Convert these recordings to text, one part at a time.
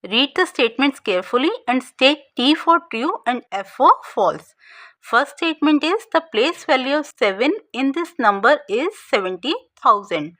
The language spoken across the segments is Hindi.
Read the statements carefully and state T for true and F for false. First statement is the place value of 7 in this number is 70,000.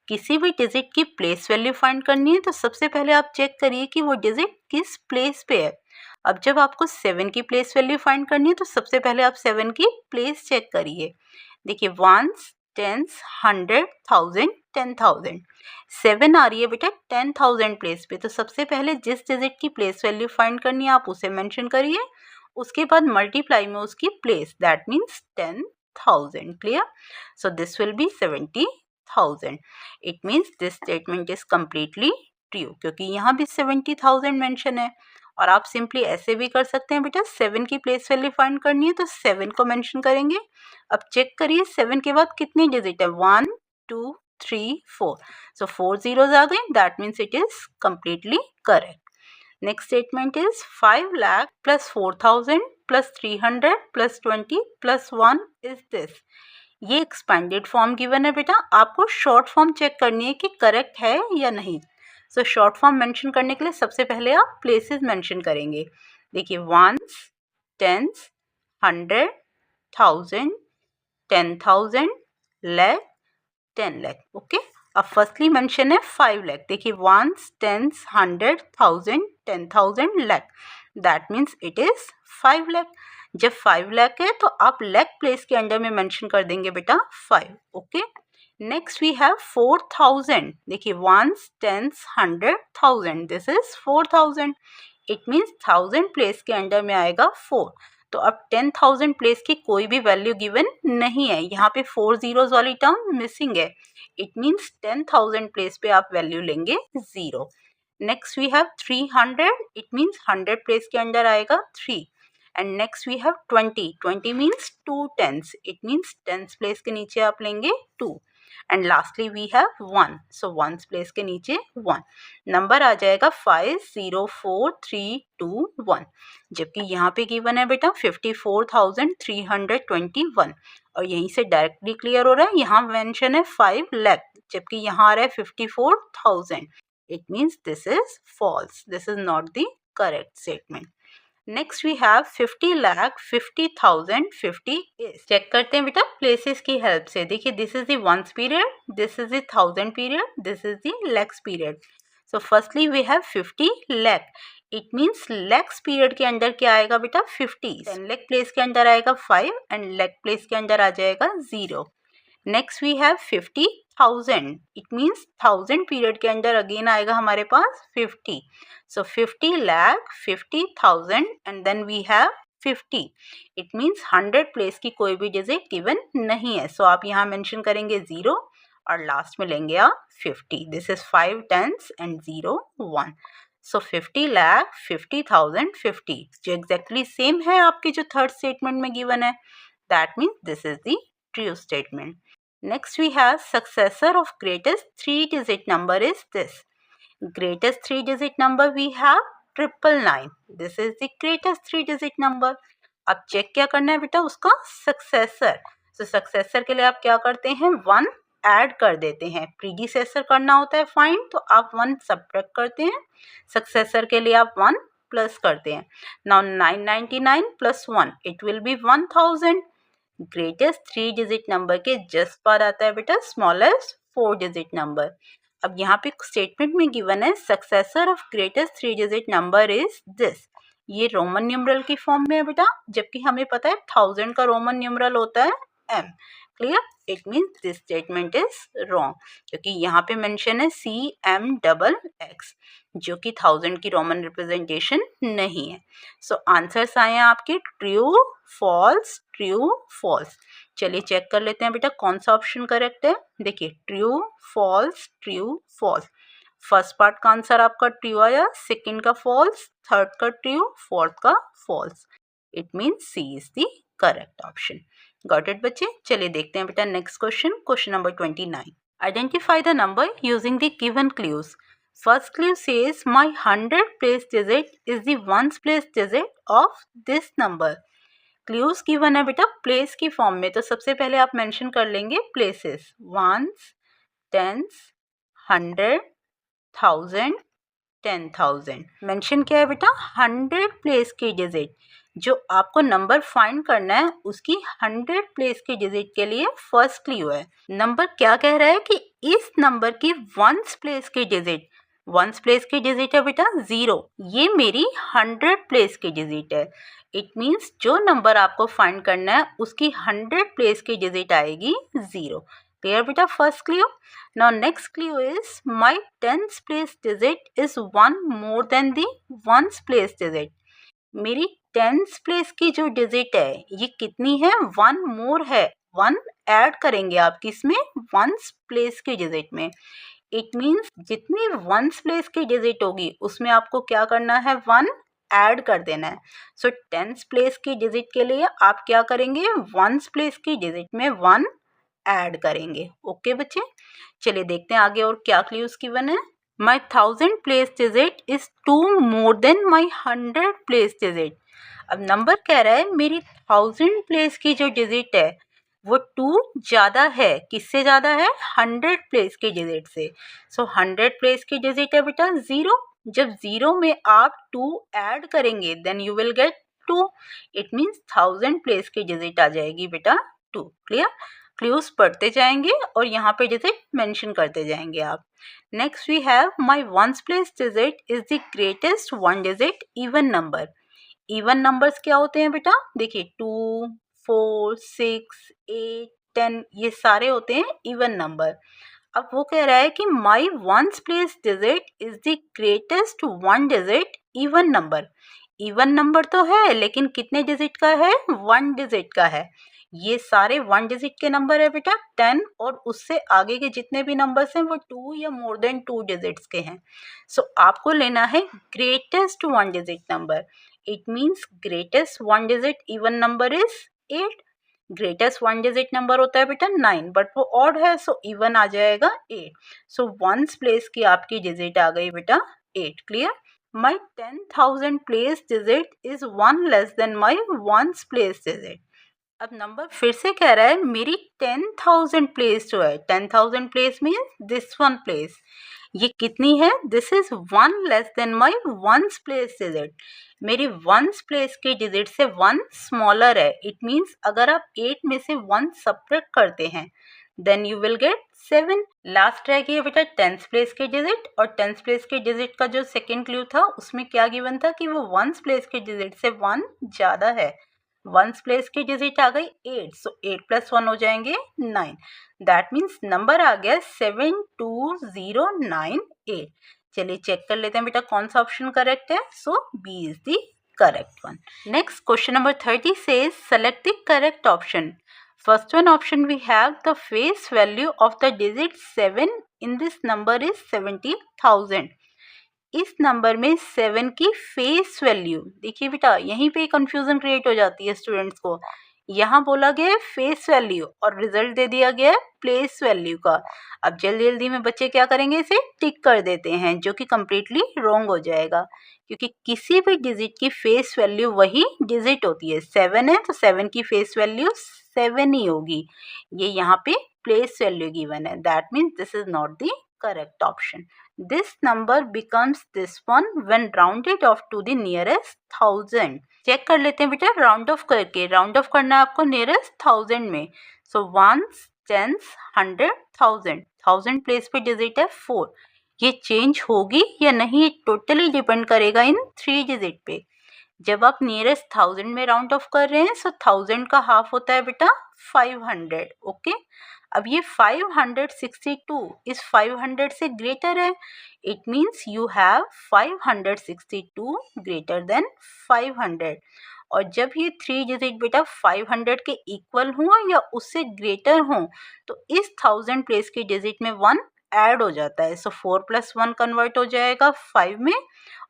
किसी भी डिजिट की प्लेस वैल्यू फाइंड करनी है तो सबसे पहले आप चेक करिए कि वो डिजिट किस प्लेस पे है. अब जब आपको 7 की प्लेस वैल्यू फाइंड करनी है तो सबसे पहले आप 7 की प्लेस चेक करिए. देखिए वंस, टेंस, 100, 1000, 10,000. 7 आ रही है बेटा 10,000 प्लेस पे, तो सबसे पहले जिस डिजिट की प्लेस वैल्यू फाइंड करनी है आप उसे मेंशन करिए. उसके बाद मल्टीप्लाई में उसकी place, that means 10,000. Clear? So this will be 70,000. It means this statement is completely true क्योंकि यहाँ भी 70,000 मेंशन है. और आप सिंपली ऐसे भी कर सकते हैं बेटा, 7 की प्लेस वैल्यू फाइंड करनी है तो 7 को मेंशन करेंगे. अब चेक करिए 7 के बाद कितनी डिजिट है, 1, 2, 3, 4. सो 4 zeros आ गए, that means it is completely correct. Next statement is 5 lakh plus 4,000 plus 300 plus 20 plus 1 is this. ये एक्सपेंडेड फॉर्म गिवन है बेटा, आपको शॉर्ट फॉर्म चेक करनी है कि करेक्ट है या नहीं. सो शॉर्ट फॉर्म मेंशन करने के लिए सबसे पहले आप प्लेसेस मेंशन करेंगे. देखिए ones, tens, 100, 1000, 10,000, lakh, 10 lakh. Okay. अब फर्स्टली मेंशन है 5 lakh. देखिए ones, tens, 100, 1000, 10,000, lakh. That means it is 5 lakh. जब 5 lakh है तो आप lakh प्लेस के अंडर में मेंशन कर देंगे बेटा 5. ओके. Next we have 4,000. देखिए ones, tens, 100, 1000. This is 4,000. It means 1000 place के अंडर में आएगा 4. तो अब 10,000 प्लेस की कोई भी वैल्यू गिवन नहीं है, यहाँ पे 4 zeros वाली टर्म मिसिंग है. इट मीन्स 10,000 प्लेस पे आप वैल्यू लेंगे 0. Next we have 300. It means 100 place के अंडर आएगा 3. And next we have 20. 20 means 2 tens. It means 10 place के नीचे आप लेंगे 2. And lastly we have 1. So 1 place के नीचे 1. नंबर आ जाएगा 504321. जबकि यहाँ पे गिवन है बेटा 54,321. और यहीं से डायरेक्टली क्लियर हो रहा है, यहाँ मेंशन है 5 lakh जबकि यहाँ आ रहा है 54,000. It means this is false. This is not the correct statement. Next we have 50 lakh, 50,000, 50 is. Check करते हैं बेटा प्लेसेस की हेल्प से. देखिए this is the ones period, this is the 1000 period, this is the lakhs period. So firstly we have 50 lakh. It means lakhs period के अंदर क्या आएगा बेटा 50. 10 lakh प्लेस के अंदर आएगा 5 एंड लैक प्लेस के अंदर आ जाएगा 0. Next we have 50,000. It means 1000 period के अंदर अगेन आएगा हमारे पास 50. So 50 lakh, 50,000 and then we have 50. It means 100 place की कोई भी डिजिट गिवन नहीं है. So आप यहाँ मेंशन करेंगे 0 और लास्ट में लेंगे आप 50. This is 5 tens and 0, 1. So 50 lakh, 50,000, 50 जो exactly सेम है आपके जो थर्ड स्टेटमेंट में गिवन है. That means this is the true statement. Next we have successor of greatest 3-digit number is this. Greatest 3-digit number we have 999. This is the greatest 3-digit number. अब चेक क्या करना है बेटा उसका सक्सेसर. तो सक्सेसर के लिए आप क्या करते हैं 1 ऐड कर देते हैं. प्रीडिसेसर करना होता है फाइंड तो आप 1 सब्ट्रैक्ट करते हैं. सक्सेसर के लिए आप 1 प्लस करते हैं. Now 999 plus 1 it will be 1000. Greatest 3-digit number के जस्ट बाद आता है बेटा स्मॉलेस्ट 4-digit नंबर. अब यहाँ पे स्टेटमेंट में गिवन है successor of greatest 3-digit number is this. ये रोमन न्यूमरल की फॉर्म में है बेटा, जबकि हमें पता है 1000 का रोमन न्यूमरल होता है m. Clear? It means this statement is wrong क्योंकि यहाँ पे मेंशन है CMXX जो कि 1000 की रोमन रिप्रेजेंटेशन नहीं है. सो आंसर्स आए हैं आपके ट्रू, फॉल्स, ट्रू, फॉल्स. चलिए चेक कर लेते हैं बेटा कौन सा ऑप्शन करेक्ट है. देखिए true, false, true, false. First part का आंसर आपका ट्रू आया, सेकंड का फॉल्स, थर्ड का ट्रू, फोर्थ का false. It means C is the correct option. Got it बच्चे. चलिए देखते हैं बेटा next question. Question number 29. Identify the number using the given clues. First clue says my 100 place digit is the ones place digit of this number. Clues given है बेटा प्लेस की फॉर्म में, तो सबसे पहले आप मेंशन कर लेंगे प्लेसेस. Once, tens, 100, 1000, 10,000। मेंशन क्या है बेटा? 100 प्लेस की डिजिट। जो आपको नंबर फाइंड करना है उसकी 100 प्लेस की डिजिट के लिए फर्स्ट क्लू है। नंबर क्या कह रहा है कि इस नंबर की वंस प्लेस की डिजिट, वंस प्लेस की डिजिट है बेटा 0, ये मेरी 100 प्लेस की डिजिट है। इट मीन्स जो नंबर आपको फाइंड करना है उसकी 100 प्लेस की डिजिट आएगी 0। क्लियर बेटा first clue? Now next clue is my tens place digit is one more than the ones place digit. मेरी टेंस प्लेस की जो डिजिट है ये कितनी है? 1 मोर है, 1 ऐड करेंगे आप किसमें? वंस प्लेस की डिजिट में। इट मीन्स जितनी वंस प्लेस की डिजिट होगी उसमें आपको क्या करना है? 1 ऐड कर देना है। सो टेंस प्लेस की डिजिट के लिए आप क्या करेंगे? वंस प्लेस की डिजिट में 1 ऐड करेंगे। ओके बच्चे, चलिए देखते हैं आगे और क्या क्लूज गिवन है। माई 1000 place digit is 2 more than my 100 place digit. अब नंबर कह रहा है मेरी 1000 प्लेस की जो डिजिट है वो 2 ज़्यादा है। किससे ज़्यादा है? 100 प्लेस की डिजिट से। सो 100 प्लेस की डिजिट है बेटा 0। जब 0 में आप 2 ऐड करेंगे then you will get 2। It means 1000 place की डिजिट आ जाएगी बेटा 2। क्लियर? क्लूज पढ़ते जाएंगे और यहाँ पे डिजिट मेंशन करते जाएंगे आप। Next we have my ones place digit is the greatest one digit even number. Even numbers क्या होते हैं बेटा? देखिए 2, 4, 6, 8, 10 ये सारे होते हैं इवन नंबर। अब वो कह रहा है कि my ones place digit is the greatest one digit even number. Even number तो है लेकिन कितने डिजिट का है? 1 डिजिट का है। ये सारे 1 डिजिट के नंबर है बेटा 10, और उससे आगे के जितने भी नंबर्स हैं वो 2 या मोर देन 2 डिजिट्स के हैं। सो आपको लेना है greatest 1 digit number. It means greatest 1 digit even number is 8। Greatest 1 digit number होता है बेटा 9, बट वो ऑड है सो इवन आ जाएगा 8। सो वंस प्लेस की आपकी डिजिट आ गई बेटा 8। Clear? My 10,000 place digit is 1 less than my ones place digit. अब नंबर फिर से कह रहा है मेरी 10,000 प्लेस जो है, 10,000 place means this one place, ये कितनी है? This is 1 less than my ones place digit. मेरी वंस प्लेस की डिजिट से 1 स्मॉलर है। इट मीन्स अगर आप 8 में से 1 सब्ट्रैक्ट करते हैं then you will get 7। Last रह गई बेटा टेंथ प्लेस की डिजिट, और टेंथ प्लेस की डिजिट का जो सेकेंड क्लू था उसमें क्या गिवन था कि वो वंस प्लेस की डिजिट से 1 ज़्यादा है। वंस प्लेस की डिजिट आ गई 8, सो 8 + 1 हो जाएंगे 9। दैट मीन्स नंबर आ गया 72098। चलिए चेक कर लेते हैं बेटा कौन सा ऑप्शन करेक्ट है। So B is the correct one. Next question number 30 says select the correct option. First one option we have the face value of the digit 7 in this number is 70,000. इस नंबर में 7 की फेस वैल्यू, देखिए बेटा यहीं पे कंफ्यूजन क्रिएट हो जाती है स्टूडेंट्स को। यहाँ बोला गया है फेस वैल्यू और रिजल्ट दे दिया गया है प्लेस वैल्यू का। अब जल्दी जल्दी में बच्चे क्या करेंगे? इसे टिक कर देते हैं, जो कि कम्प्लीटली रॉन्ग हो जाएगा, क्योंकि किसी भी डिजिट की फेस वैल्यू वही डिजिट होती है। 7 है तो 7 की फेस वैल्यू 7 ही होगी। ये यहाँ पे प्लेस वैल्यू गिवन है। That means this is not the correct option. This number becomes this one when rounded off to the nearest 1000. Check कर लेते हैं बेटा राउंड ऑफ करके। राउंड ऑफ करना है आपको नियरेस्ट 1000 में। So ones, tens, 100, 1000। 1000 प्लेस पे डिजिट है 4। ये चेंज होगी या नहीं ये टोटली डिपेंड करेगा इन 3 डिजिट पे। जब आप नियरेस्ट 1000 में राउंड ऑफ कर रहे हैं सो 1000 का हाफ होता है बेटा 500। ओके, अब ये 562 इस 500 से ग्रेटर है। It means you have 562 greater than 500। और जब ये 3 डिजिट बेटा 500 के इक्वल हों या उससे ग्रेटर हों तो इस 1000 प्लेस की डिजिट में 1 ऐड हो जाता है। सो 4 + 1 कन्वर्ट हो जाएगा 5 में,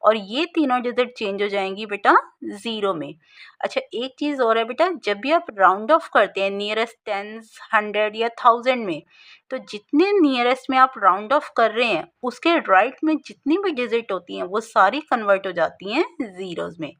और ये तीनों डिजिट चेंज हो जाएंगी बेटा 0 में। अच्छा एक चीज़ और है बेटा, जब भी आप राउंड ऑफ करते हैं नियरेस्ट टेंस, 100 या 1000 में, तो जितने नियरेस्ट में आप राउंड ऑफ कर रहे हैं उसके राइट में जितनी भी डिजिट होती हैं वो सारी कन्वर्ट हो जाती हैं ज़ीरोज़ में।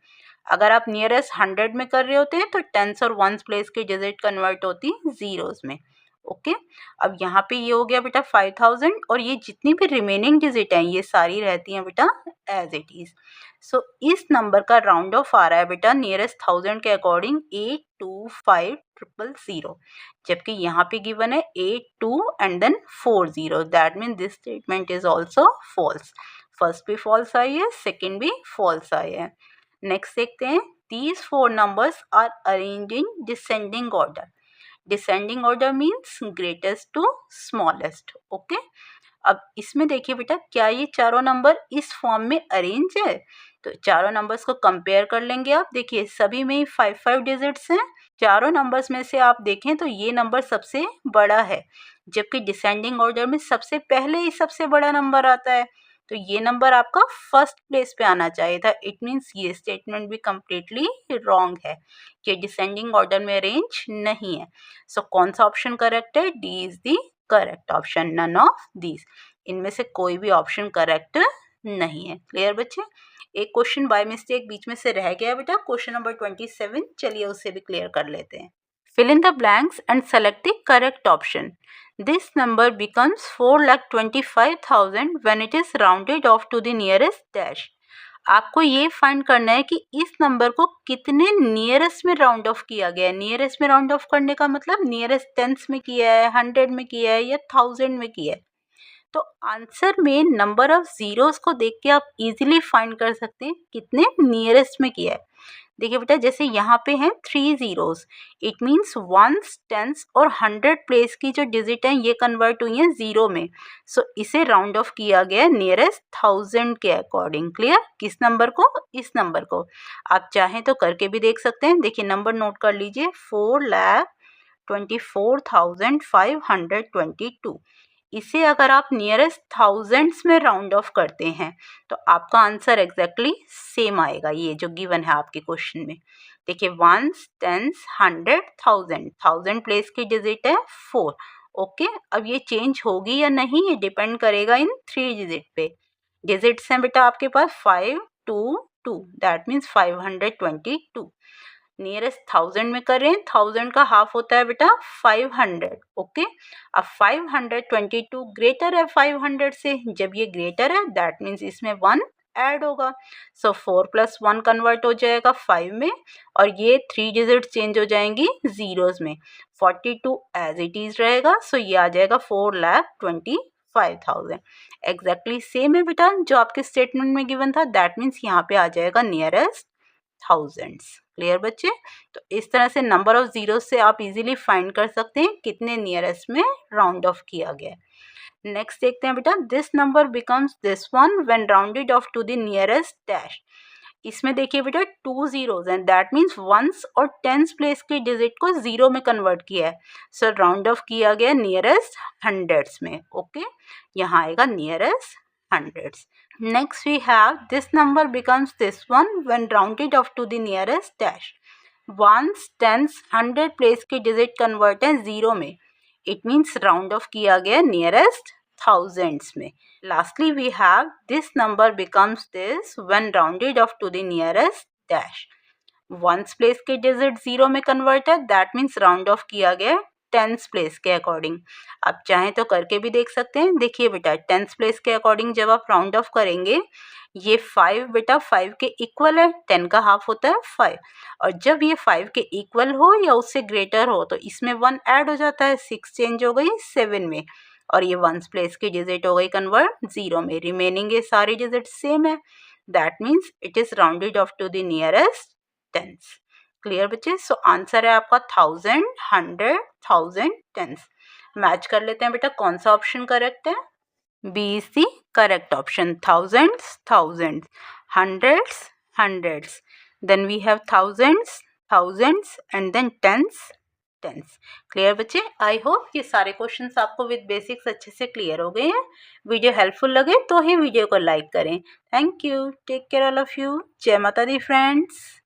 अगर आप नियरेस्ट 100 में कर रहे होते हैं तो टेंस और वंस प्लेस की डिजिट कन्वर्ट होती ज़ीरोज़ में। ओके। अब यहाँ पे ये हो गया बेटा 5000 और ये जितनी भी रिमेनिंग डिजिट हैं ये सारी रहती हैं बेटा एज इट इज। सो इस नंबर का राउंड ऑफ आ रहा है बेटा नियरेस्ट 1000 के अकॉर्डिंग 825000, जबकि यहाँ पे गिवन है 82 and then 40। That mean this statement is also false. First भी फॉल्स आई है, सेकेंड भी फॉल्स आई है। नेक्स्ट देखते हैं, these four numbers are arranged in descending order. Descending order means greatest to smallest. Okay, अब इसमें देखिए बेटा क्या ये चारों नंबर इस फॉर्म में अरेंज है? तो चारों नंबर्स को कंपेयर कर लेंगे आप। देखिए सभी में 5 डिजिट्स हैं। चारों नंबर्स में से आप देखें तो ये नंबर सबसे बड़ा है, जबकि डिसेंडिंग ऑर्डर में सबसे पहले ही सबसे बड़ा नंबर आता है। तो ये नंबर आपका फर्स्ट प्लेस पे आना चाहिए था। इट मीन्स ये स्टेटमेंट भी कम्प्लीटली रॉन्ग है कि डिसेंडिंग ऑर्डर में अरेंज नहीं है। सो कौन सा ऑप्शन करेक्ट है? D is the correct option, none of these. इनमें से कोई भी ऑप्शन करेक्ट नहीं है। क्लियर बच्चे? एक क्वेश्चन बाय मिस्टेक बीच में से रह गया बेटा, क्वेश्चन नंबर 27। चलिए उसे भी क्लियर कर लेते हैं। Fill in the blanks and select the correct option. This number becomes 4,25,000 when it is rounded off to the nearest dash. आपको ये फाइंड करना है कि इस नंबर को कितने नियरेस्ट में राउंड ऑफ किया गया है। नियरेस्ट में राउंड ऑफ करने का मतलब नियरेस्ट टेंस में किया है, 100 में किया है या 1000 में किया है। तो आंसर में नंबर ऑफ जीरोस को देख के आप इजीली फाइंड कर सकते हैं कितने नियरेस्ट में किया है। देखिए बेटा जैसे यहाँ पे हैं 3 zeros, it means ones, tens और 100 प्लेस की जो डिजिट हैं ये कन्वर्ट हुई हैं जीरो में। सो इसे राउंड ऑफ किया गया नियरेस्ट 1000 के अकॉर्डिंग। क्लियर? किस नंबर को? इस नंबर को। आप चाहें तो करके भी देख सकते हैं। देखिए नंबर नोट कर लीजिए, 4,24,522। इसे अगर आप नियरेस्ट थाउजेंड्स में राउंड ऑफ करते हैं तो आपका आंसर एग्जैक्टली सेम आएगा, ये जो गिवन है आपके क्वेश्चन में। देखिए वंस, टेंस, 100, 1000, 1000 प्लेस की डिजिट है 4। ओके, अब ये चेंज होगी या नहीं ये डिपेंड करेगा इन 3 डिजिट पे। डिजिट्स हैं बेटा आपके पास 5, 2, 2, दैट मीन्स 522। नियरेस्ट 1000 में कर रहे हैं, 1000 का हाफ होता है बेटा 500। ओके, अब 522 ग्रेटर है 500 से। जब ये ग्रेटर है दैट मीन्स इसमें 1 ऐड होगा। सो 4 + 1 कन्वर्ट हो जाएगा 5 में और ये 3 डिजिट चेंज हो जाएंगी जीरोस में। 42 एज इट इज रहेगा। सो ये आ जाएगा 4,25,000। एग्जैक्टली सेम है बेटा जो आपके स्टेटमेंट में गिवन था। दैट मीन्स यहाँ पे आ जाएगा नियरेस्ट थाउजेंड्स। क्लियर बच्चे? तो इस तरह से नंबर ऑफ जीरो से आप इजीली फाइंड कर सकते हैं कितने नियरेस्ट में राउंड ऑफ किया गया। नेक्स्ट देखते हैं बेटा, this number becomes this one when rounded off to the nearest dash. इसमें देखिए बेटा 2 जीरोज हैं, दैट मीन्स वंस और टेंस प्लेस की डिजिट को जीरो में कन्वर्ट किया है। सो राउंड ऑफ किया गया नियरेस्ट हंड्रेड्स में। ओके, यहाँ आएगा nearest hundreds. Next we have this number becomes this one when rounded off to the nearest dash. Ones, tens, 100 place की डिजिट कन्वर्ट है जीरो में। इट मीन्स राउंड ऑफ किया गया नियरेस्ट थाउजेंड्स में। Lastly we have this number becomes this when rounded off to the nearest dash. Ones place की डिजिट जीरो में कन्वर्ट है, दैट मीन्स राउंड ऑफ किया गया टेंस प्लेस के अकॉर्डिंग। आप चाहें तो करके भी देख सकते हैं। देखिए बेटा टेंस प्लेस के अकॉर्डिंग जब आप राउंड ऑफ करेंगे, ये 5 बेटा 5 के इक्वल है, 10 का हाफ होता है 5, और जब ये 5 के इक्वल हो या उससे ग्रेटर हो तो इसमें 1 ऐड हो जाता है, 6 चेंज हो गई 7 में, और ये वंस प्लेस की डिजिट हो गई कन्वर्ट जीरो में। रिमेनिंग ये सारी डिजिट सेम है, that means it is rounded off to the nearest tens. Clear बच्चे? सो आंसर है आपका 1000, 100, 1000, टेंस। मैच कर लेते हैं बेटा कौन सा ऑप्शन करेक्ट है। B is the correct option. Thousands, thousands, hundreds, hundreds, then we have thousands, thousands and then tens, tens. Clear बच्चे? आई होप ये सारे क्वेश्चंस आपको विद बेसिक्स अच्छे से क्लियर हो गए हैं। वीडियो हेल्पफुल लगे तो ही वीडियो को लाइक करें। Thank you, take care all of you. जय माता दी फ्रेंड्स।